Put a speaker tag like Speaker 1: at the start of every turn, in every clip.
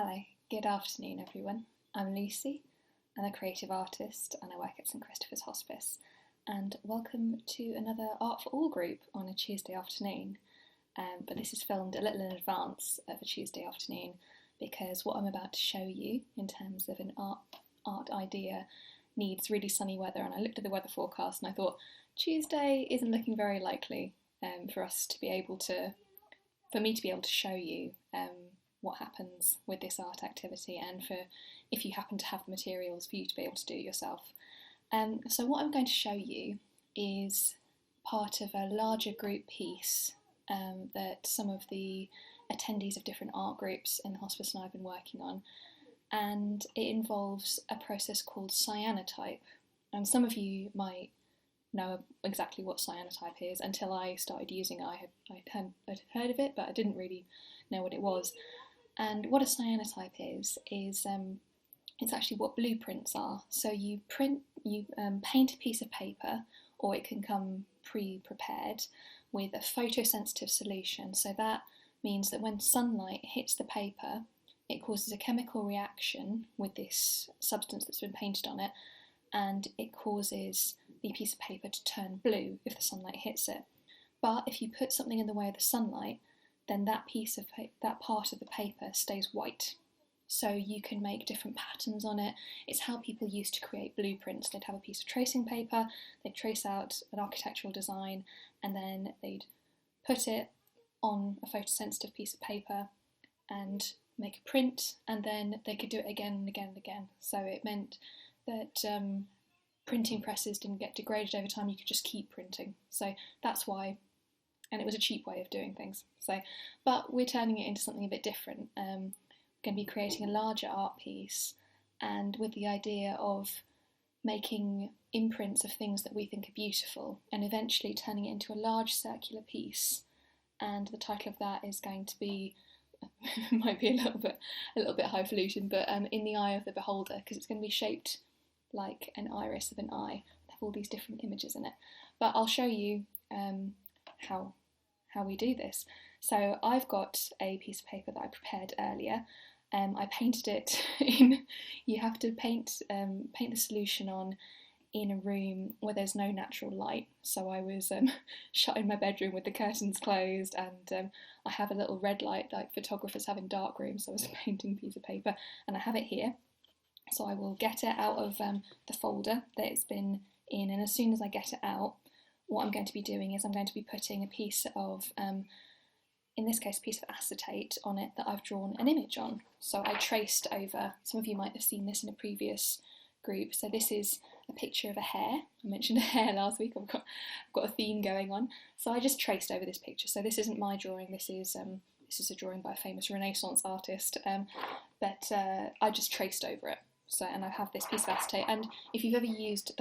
Speaker 1: Hello, good afternoon everyone. I'm Lucy, I'm a creative artist and I work at St Christopher's Hospice, and welcome to another Art for All group on a Tuesday afternoon. But this is filmed a little in advance of a Tuesday afternoon because what I'm about to show you in terms of an art idea needs really sunny weather, and I looked at the weather forecast and I thought Tuesday isn't looking very likely for me to be able to show you what happens with this art activity, and for if you happen to have the materials for you to be able to do it yourself. So what I'm going to show you is part of a larger group piece that some of the attendees of different art groups in the hospice and I have been working on, and it involves a process called cyanotype. And some of you might know exactly what cyanotype is. Until I started using it, I had heard of it, but I didn't really know what it was. And what a cyanotype is it's actually what blueprints are. So you paint a piece of paper, or it can come pre-prepared with a photosensitive solution. So that means that when sunlight hits the paper, it causes a chemical reaction with this substance that's been painted on it, and it causes the piece of paper to turn blue if the sunlight hits it. But if you put something in the way of the sunlight, then that part of the paper stays white. So you can make different patterns on it. It's how people used to create blueprints. They'd have a piece of tracing paper, they'd trace out an architectural design, and then they'd put it on a photosensitive piece of paper and make a print, and then they could do it again and again and again. So it meant that printing presses didn't get degraded over time, you could just keep printing. So that's why, and it was a cheap way of doing things. But we're turning it into something a bit different. We're going to be creating a larger art piece, and with the idea of making imprints of things that we think are beautiful, and eventually turning it into a large circular piece. And the title of that is going to be, might be a little bit highfalutin, but in the eye of the beholder, because it's going to be shaped like an iris of an eye, have all these different images in it. But I'll show you how we do this. So I've got a piece of paper that I prepared earlier. I painted it in. You have to paint the solution on in a room where there's no natural light. So I was shut in my bedroom with the curtains closed, and I have a little red light like photographers have in dark rooms. So I was painting a piece of paper, and I have it here. So I will get it out of the folder that it's been in, and as soon as I get it out, what I'm going to be doing is I'm going to be putting a piece of, in this case, a piece of acetate on it that I've drawn an image on. So I traced over, some of you might have seen this in a previous group, so this is a picture of a hare. I mentioned a hare last week, I've got a theme going on. So I just traced over this picture. So this isn't my drawing, this is a drawing by a famous Renaissance artist, but I just traced over it. So, and I have this piece of acetate, and if you've ever used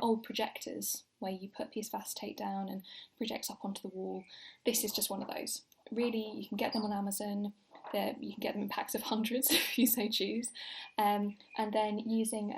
Speaker 1: old projectors where you put a piece of acetate down and it projects up onto the wall, this is just one of those. Really, you can get them on Amazon. You can get them in packs of hundreds if you so choose, and then using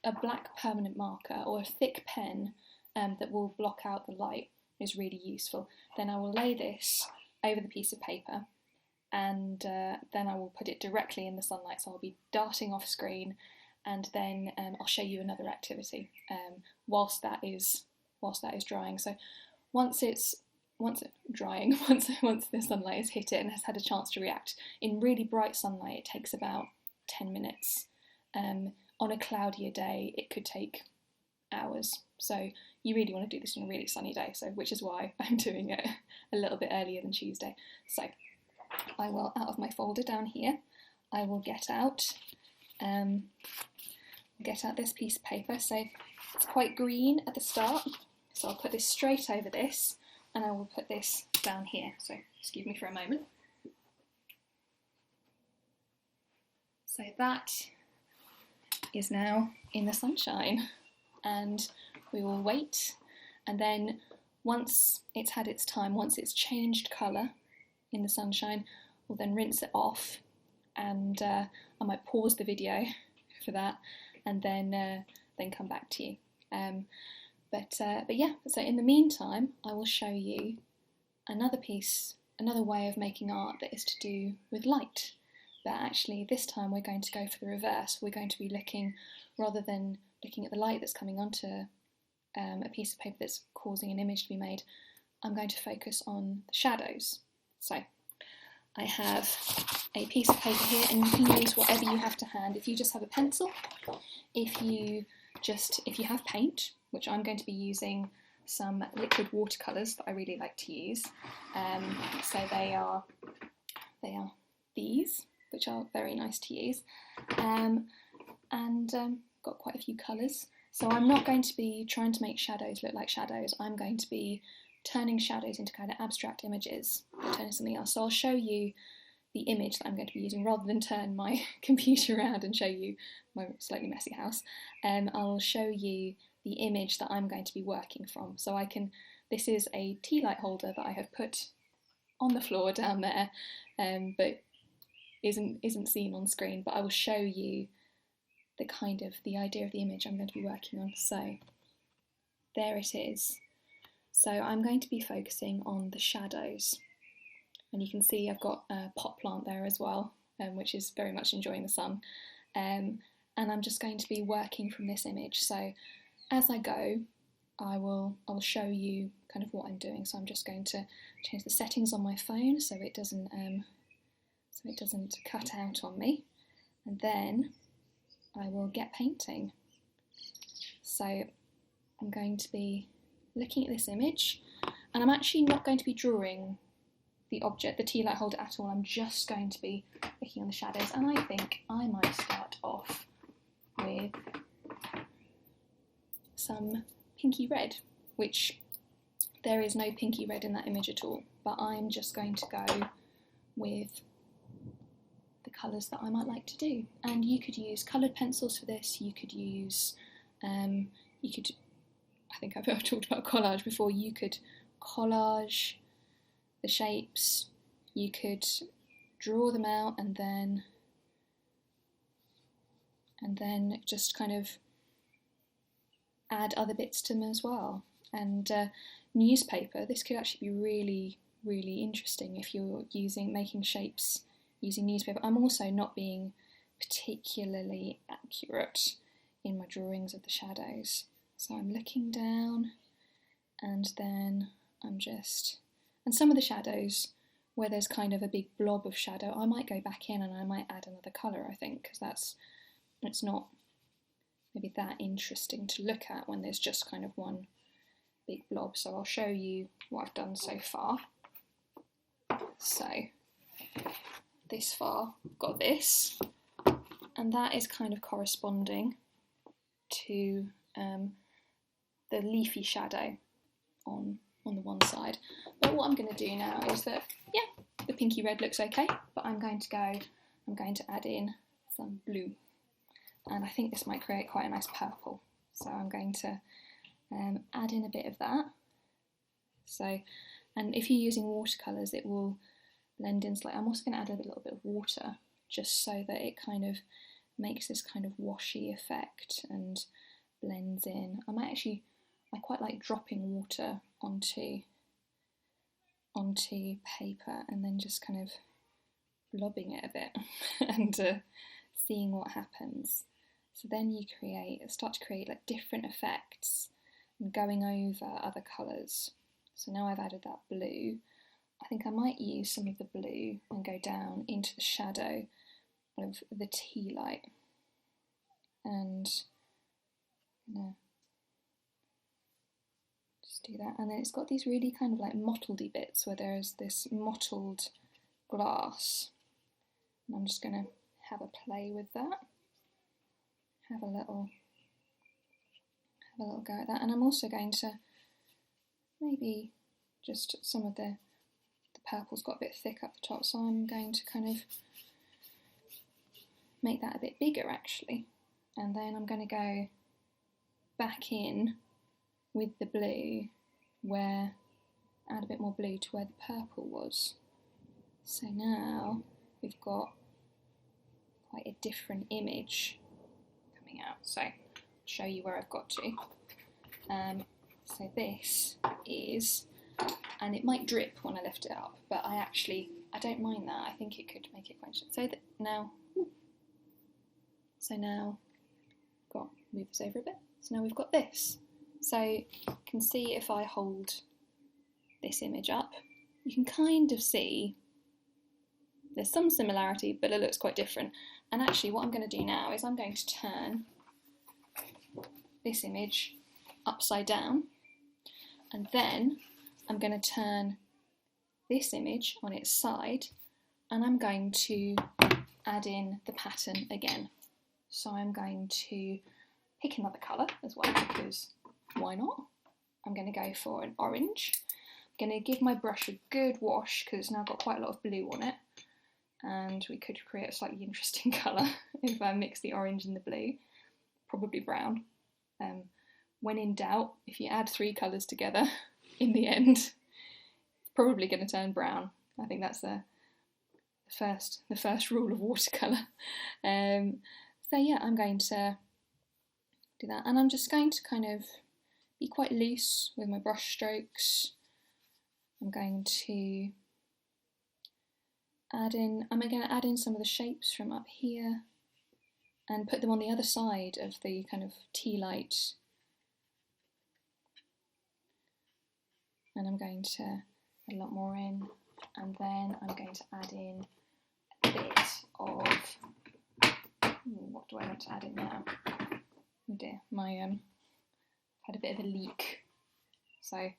Speaker 1: a black permanent marker or a thick pen that will block out the light is really useful. Then I will lay this over the piece of paper, and then I will put it directly in the sunlight, so I'll be darting off screen, and then I'll show you another activity whilst that is drying. So once the sunlight has hit it and has had a chance to react, in really bright sunlight it takes about 10 minutes. On a cloudier day it could take hours. So you really want to do this on a really sunny day, which is why I'm doing it a little bit earlier than Tuesday. So I will, out of my folder down here, I will get out this piece of paper. So it's quite green at the start, so I'll put this straight over this, and I will put this down here. So excuse me for a moment. So that is now in the sunshine, and we will wait, and then once it's had its time, once it's changed colour in the sunshine, we'll then rinse it off, and I might pause the video for that, and then come back to you. But yeah, so in the meantime, I will show you another way of making art that is to do with light. but actually this time we're going to go for the reverse. We're going to be looking, rather than looking at the light that's coming onto a piece of paper that's causing an image to be made, I'm going to focus on the shadows. So I have a piece of paper here, and you can use whatever you have to hand. If you just have a pencil, if you have paint, which I'm going to be using some liquid watercolours that I really like to use. So they are these, which are very nice to use, and got quite a few colours. So I'm not going to be trying to make shadows look like shadows. I'm going to be turning shadows into kind of abstract images, or turning something else. So I'll show you the image that I'm going to be using, rather than turn my computer around and show you my slightly messy house. I'll show you the image that I'm going to be working from. So this is a tea light holder that I have put on the floor down there, but isn't seen on screen, but I will show you the idea of the image I'm going to be working on. So there it is. So I'm going to be focusing on the shadows, and you can see I've got a pot plant there as well, which is very much enjoying the sun, and I'm just going to be working from this image. So as I go, I'll show you kind of what I'm doing. So I'm just going to change the settings on my phone so it doesn't cut out on me, and then I will get painting. So I'm going to be looking at this image, and I'm actually not going to be drawing the object, the tea light holder, at all. I'm just going to be looking on the shadows, and I think I might start off with some pinky red, which there is no pinky red in that image at all, but I'm just going to go with the colours that I might like to do. And you could use coloured pencils for this. You could use, I think I've talked about collage before. You could collage the shapes, you could draw them out, and then just kind of add other bits to them as well. And newspaper, this could actually be really, really interesting if you're making shapes using newspaper. I'm also not being particularly accurate in my drawings of the shadows. So I'm looking down, and then and some of the shadows where there's kind of a big blob of shadow, I might go back in and I might add another colour, I think, because it's not maybe that interesting to look at when there's just kind of one big blob. So I'll show you what I've done so far. So this far, I've got this, and that is kind of corresponding to the leafy shadow on the one side. But what I'm going to do now is that, yeah, the pinky red looks okay, but I'm going to add in some blue, and I think this might create quite a nice purple. So I'm going to add in a bit of that. So, and if you're using watercolours, it will blend in slightly. I'm also going to add a little bit of water, just so that it kind of makes this kind of washy effect and blends in. I quite like dropping water onto paper and then just kind of blobbing it a bit and seeing what happens. So then you start to create like different effects and going over other colours. So now I've added that blue. I think I might use some of the blue and go down into the shadow of the tea light, and just do that. And then it's got these really kind of like mottledy bits where there's this mottled glass, and I'm just going to have a play with that, have a little go at that. And I'm also going to maybe just some of the purple's got a bit thick up the top, so I'm going to kind of make that a bit bigger actually, and then I'm going to go back in with the blue, add a bit more blue to where the purple was. So now we've got quite a different image coming out. So I'll show you where I've got to. So this is, and it might drip when I lift it up, but I I don't mind that. I think it could make it quite interesting. So now, got move this over a bit. So now we've got this. So you can see if I hold this image up, you can kind of see there's some similarity, but it looks quite different. And actually what I'm going to do now is I'm going to turn this image upside down, and then I'm going to turn this image on its side, and I'm going to add in the pattern again. So I'm going to pick another colour as well, because why not? I'm going to go for an orange. I'm going to give my brush a good wash because it's now got quite a lot of blue on it, and we could create a slightly interesting colour if I mix the orange and the blue, probably brown. When in doubt, if you add 3 colours together, in the end, it's probably going to turn brown. I think that's the first rule of watercolour. So yeah, I'm going to do that, and I'm just going to kind of be quite loose with my brush strokes. I'm going to add in some of the shapes from up here and put them on the other side of the kind of tea light. And I'm going to add a lot more in, and then I'm going to add in a bit of, what do I want to add in now? Oh dear, had a bit of a leak. So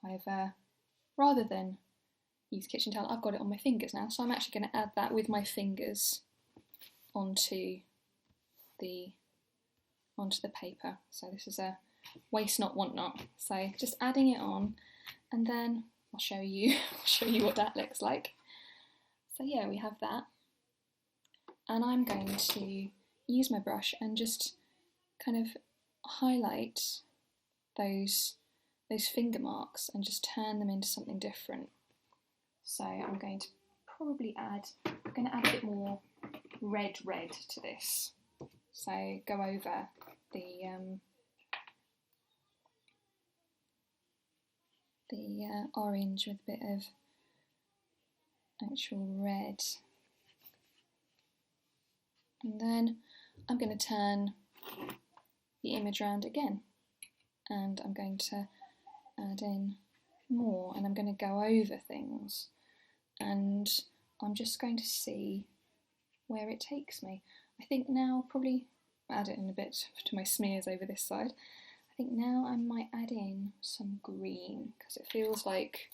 Speaker 1: I've, rather than use kitchen towel, I've got it on my fingers now, so I'm actually going to add that with my fingers onto the paper. So this is a waste not, want not. So just adding it on, and then I'll show you what that looks like. So yeah, we have that, and I'm going to use my brush and just kind of highlight those finger marks and just turn them into something different. So I'm going to probably add a bit more red to this. So go over the orange with a bit of actual red. And then I'm going to turn the image around again, and I'm going to add in more, and I'm going to go over things, and I'm just going to see where it takes me. I think now probably add it in a bit to my smears over this side. I think now I might add in some green because it feels like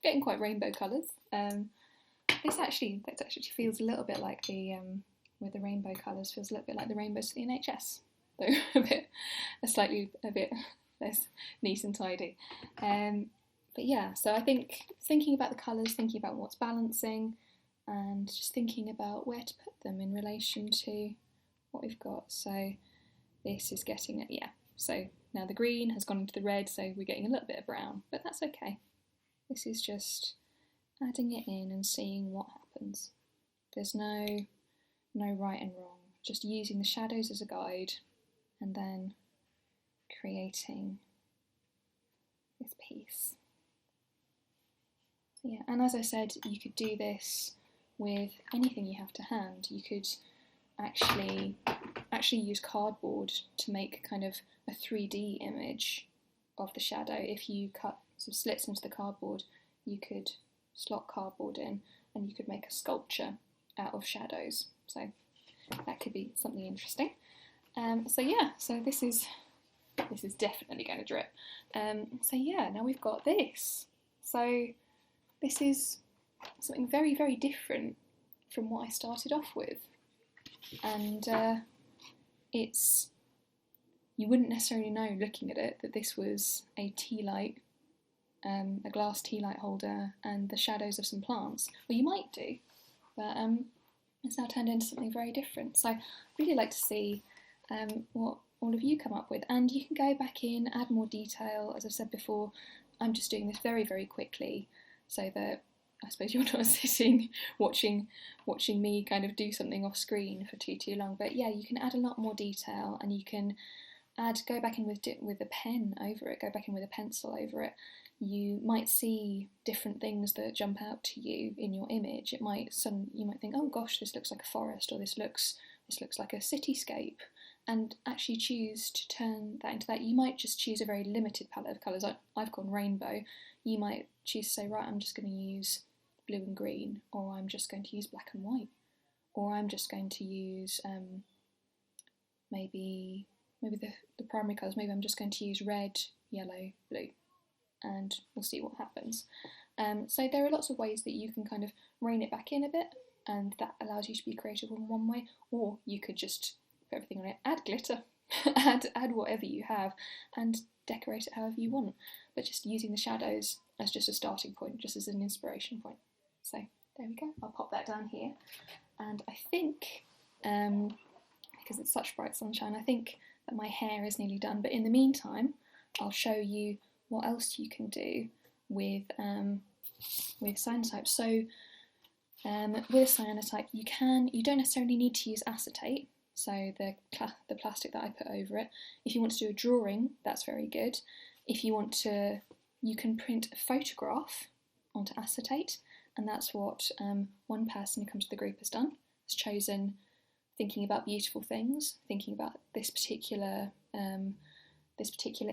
Speaker 1: getting quite rainbow colours. This actually feels a little bit like the with the rainbow colours, feels a little bit like the rainbows to the NHS, though a bit less neat and tidy. But yeah, so I think thinking about the colours, thinking about what's balancing, and just thinking about where to put them in relation to what we've got. So this is getting it, yeah. So now the green has gone into the red, so we're getting a little bit of brown, but that's okay. This is just adding it in and seeing what happens. There's no right and wrong, just using the shadows as a guide and then creating this piece. So yeah, and as I said, you could do this with anything you have to hand. You could actually use cardboard to make kind of a 3D image of the shadow. If you cut some slits into the cardboard, you could slot cardboard in and you could make a sculpture out of shadows. So that could be something interesting. So yeah, so this is definitely going to drip. So yeah, now we've got this. So this is something very, very different from what I started off with. And you wouldn't necessarily know looking at it that this was a tea light, a glass tea light holder and the shadows of some plants. Well, you might do, but it's now turned into something very different. So I'd really like to see what all of you come up with, and you can go back in, add more detail. As I've said before, I'm just doing this very, very quickly so that I suppose you're not sitting watching me kind of do something off screen for too long. But yeah, you can add a lot more detail, and you can go back in with a pen over it, go back in with a pencil over it. you might see different things that jump out to you in your image. You might think, oh gosh, this looks like a forest, or this looks like a cityscape, and actually choose to turn that into that. You might just choose a very limited palette of colours. I've gone rainbow. You might choose to say, right, I'm just going to use blue and green, or I'm just going to use black and white, or I'm just going to use maybe the primary colours. Maybe I'm just going to use red, yellow, blue, and we'll see what happens. So there are lots of ways that you can kind of rein it back in a bit, and that allows you to be creative in one way. Or you could just put everything on it, add glitter, add whatever you have, and decorate it however you want. But just using the shadows as just a starting point, just as an inspiration point. So there we go. I'll pop that down here, and I think because it's such bright sunshine, I think that my hair is nearly done. But in the meantime, I'll show you what else you can do with cyanotype. So with cyanotype, you don't necessarily need to use acetate, so the plastic that I put over it. If you want to do a drawing, that's very good. If you want to, you can print a photograph onto acetate, and that's what one person who comes to the group has done. Has chosen, thinking about beautiful things, thinking about this particular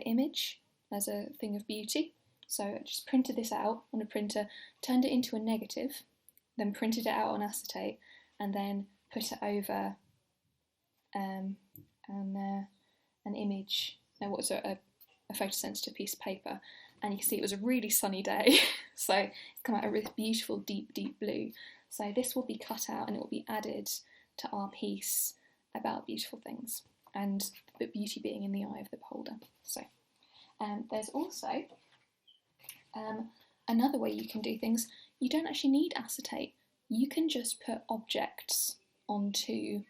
Speaker 1: image as a thing of beauty. So I just printed this out on a printer, turned it into a negative, then printed it out on acetate, and then put it over an image, a photosensitive piece of paper. And you can see it was a really sunny day, so it's come out a really beautiful deep blue. So this will be cut out and it will be added to our piece about beautiful things, and the beauty being in the eye of the beholder. So there's also another way you can do things. You don't actually need acetate. You can just put objects onto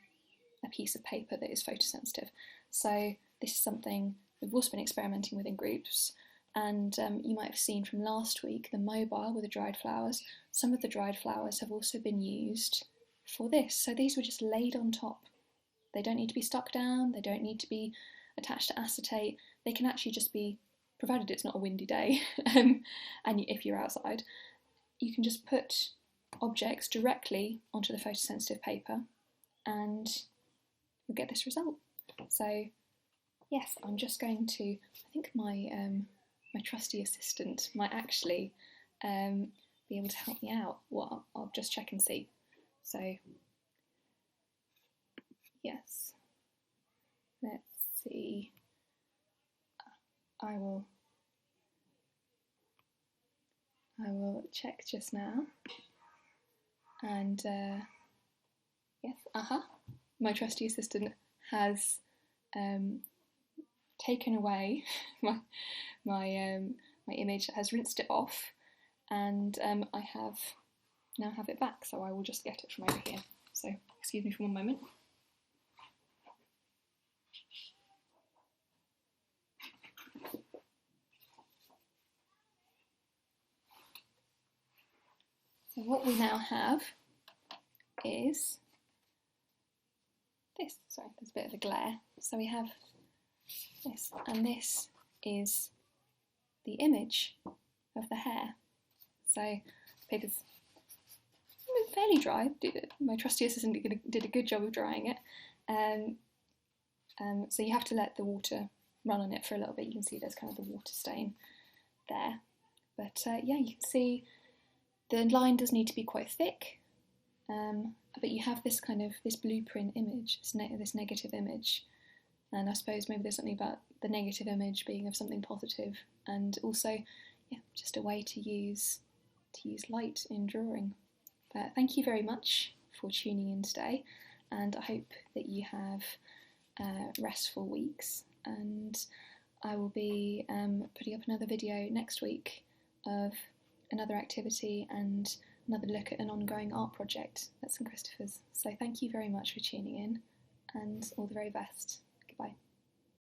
Speaker 1: a piece of paper that is photosensitive. So this is something we've also been experimenting with in groups, and you might have seen from last week the mobile with the dried flowers. Some of the dried flowers have also been used for this. So these were just laid on top. They don't need to be stuck down, they don't need to be attached to acetate. They can actually just be, provided it's not a windy day, and if you're outside, you can just put objects directly onto the photosensitive paper and you'll get this result. So yes, I'm just going to, I think my trusty assistant might actually be able to help me out. Well, I'll just check and see. So yes, let's see. I will check just now, and yes, my trusty assistant has taken away my image, has rinsed it off, and I now have it back. So I will just get it from over here. So excuse me for one moment. So what we now have is this. Sorry, there's a bit of a glare. So we have this, and this is the image of the hair. So the paper's fairly dry. My trusty assistant did a good job of drying it. So you have to let the water run on it for a little bit. You can see there's kind of the water stain there. But yeah, you can see the line does need to be quite thick, but you have this kind of this blueprint image, this negative image, and I suppose maybe there's something about the negative image being of something positive, and also, yeah, just a way to use light in drawing. But thank you very much for tuning in today, and I hope that you have restful weeks, and I will be putting up another video next week of another activity and another look at an ongoing art project at St Christopher's. So thank you very much for tuning in, and all the very best. Goodbye.